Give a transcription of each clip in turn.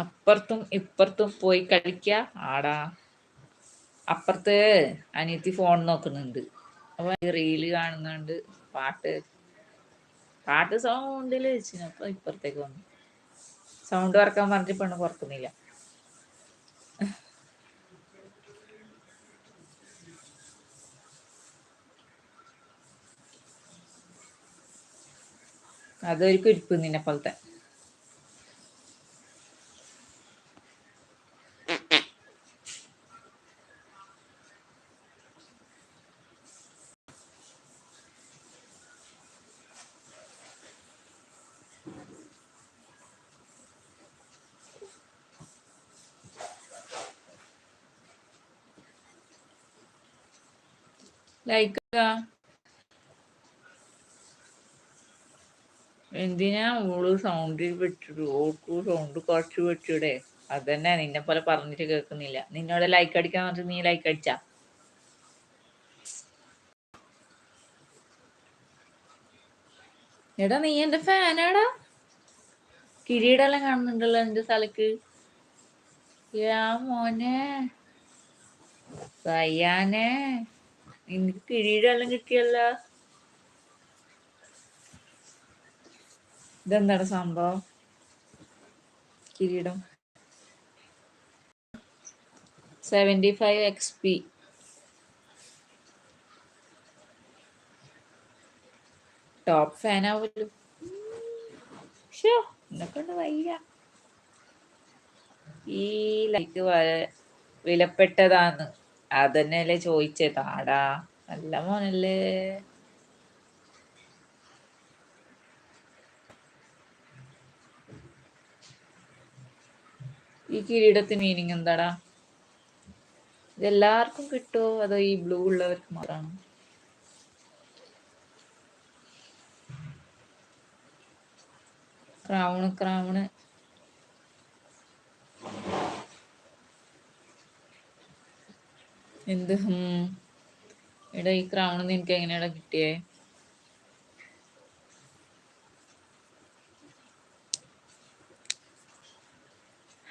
അപ്പുറത്തും ഇപ്പുറത്തും പോയി കളിക്ക ആടാ. അപ്പുറത്ത് അനിയത്തി ഫോൺ നോക്കുന്നുണ്ട്. അപ്പൊ റീല് കാണുന്നുണ്ട്. പാട്ട് പാട്ട് സൗണ്ടില് വെച്ചിന്. അപ്പൊ ഇപ്പുറത്തേക്ക് വന്നു. സൗണ്ട് കുറക്കാൻ പറഞ്ഞിട്ട് പെണ്ണ് കുറക്കുന്നില്ല. അതൊരിക്കും ഇരിപ്പ് നിന്നെ പോലത്തെ. ലൈക്ക് എന്തിനാ ഓള് സൗണ്ടിൽ വെച്ചിട്ട്? ഓൾക്ക് സൗണ്ട് കുറച്ച് വെച്ചൂടെ? അതന്നെ നിന്നെ പോലെ പറഞ്ഞിട്ട് കേൾക്കുന്നില്ല. നിന്നോട് ലൈക്ക് അടിക്കാൻ പറഞ്ഞിട്ട് നീ ലൈക്ക് അടിച്ചാ? എടാ നീ എന്റെ ഫാനാടാ. കിരീടെല്ലാം കാണുന്നുണ്ടല്ലോ എന്റെ തലക്ക്. യാ മോനെ സയ്യാനെ, നിനക്ക് കിരീടെല്ലാം കിട്ടിയല്ലോ. ഇതെന്താണ് സംഭവം? കിരീടം 75 XP. ടോപ്പ് ഫാനാവല്ലോ. ഷോ എന്നെക്കൊണ്ട് വയ്യ. ഈ ലൈക്ക് വിലപ്പെട്ടതാന്ന്. അതന്നെയല്ലേ ചോദിച്ചേ താടാ. നല്ല മോനല്ലേ. ഈ കിരീടത്തിന് മീനിങ് എന്താടാ? ഇതെല്ലാവർക്കും കിട്ടുമോ അതോ ഈ ബ്ലൂ ഉള്ളവർക്ക് മാത്രമാണ്? ക്രൗണ് എന്ത്? എടാ ഈ ക്രൗണ് നിനക്ക് എങ്ങനെയാടാ കിട്ടിയേ?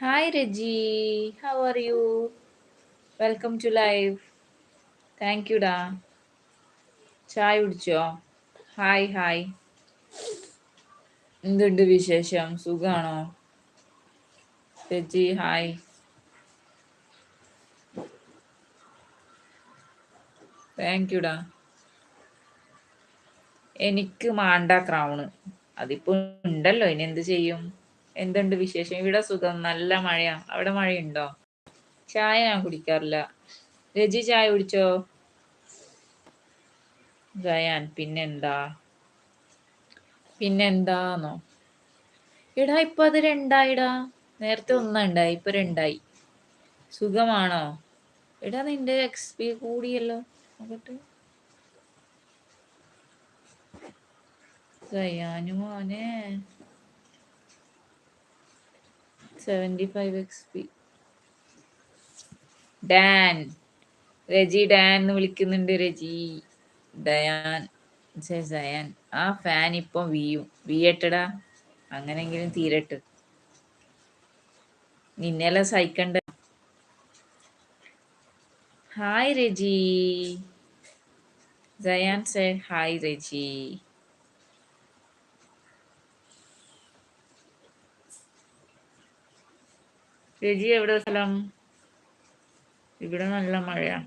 Hi Reji, how are you? Welcome to live. Thank you ഡാ. ചായ കുടിച്ചോ? Hi hi. എന്തുണ്ട് വിശേഷം? സുഖാണോ? രജി ഹായ്. താങ്ക് യു ഡാ. എനിക്ക് മാണ്ട ക്രൗണ്. അതിപ്പോ ഉണ്ടല്ലോ, ഇനി എന്ത് ചെയ്യും? എന്തുണ്ട് വിശേഷം? ഇവിടെ സുഖം, നല്ല മഴയാ. അവിടെ മഴയുണ്ടോ? ചായ ഞാൻ കുടിക്കാറില്ല. രജി ചായ കുടിച്ചോ? ജയാൻ പിന്നെന്താന്നോ? എടാ ഇപ്പൊ അത് 2 നേരത്തെ 1 ഇപ്പൊ 2. സുഖമാണോ? എടാ നിന്റെ XP കൂടിയല്ലോ. നോക്കട്ടെ. ജയാനു മോനെ 75 XP. ഡാൻ, രജി ഡാൻ എന്ന് വിളിക്കുന്നുണ്ട്. രജി ഡയാൻ ജയാൻ. ആ ഫാൻ ഇപ്പം വീയട്ടടാ. അങ്ങനെങ്കിലും തീരട്ട്. നിന്നെല്ലാം സഹിക്കണ്ട. ഹായ് രജി. ജയാൻ സേ ഹായ് രജി. രജി എവിടെ സ്ഥലം? ഇവിടെ നല്ല മഴയാ.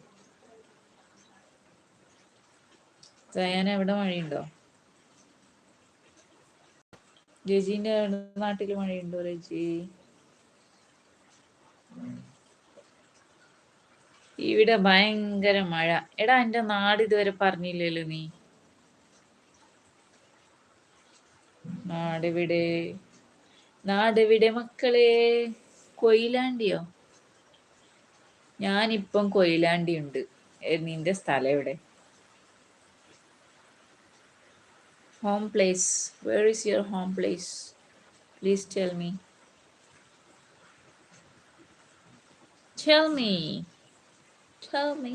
ജയാൻ എവിടെ മഴയുണ്ടോ? രജിന്റെ നാട്ടില് മഴയുണ്ടോ രജി? ഇവിടെ ഭയങ്കര മഴ. എടാ എന്റെ നാട് ഇതുവരെ പറഞ്ഞില്ലല്ലോ നീ. നാടെവിടെ മക്കളെ? കൊയിലാണ്ടിയോ? ഞാനിപ്പം കൊയിലാണ്ടി ഉണ്ട്. നിന്റെ സ്ഥലം എവിടെ? Home place. Where is your home place? Please tell me. Tell me.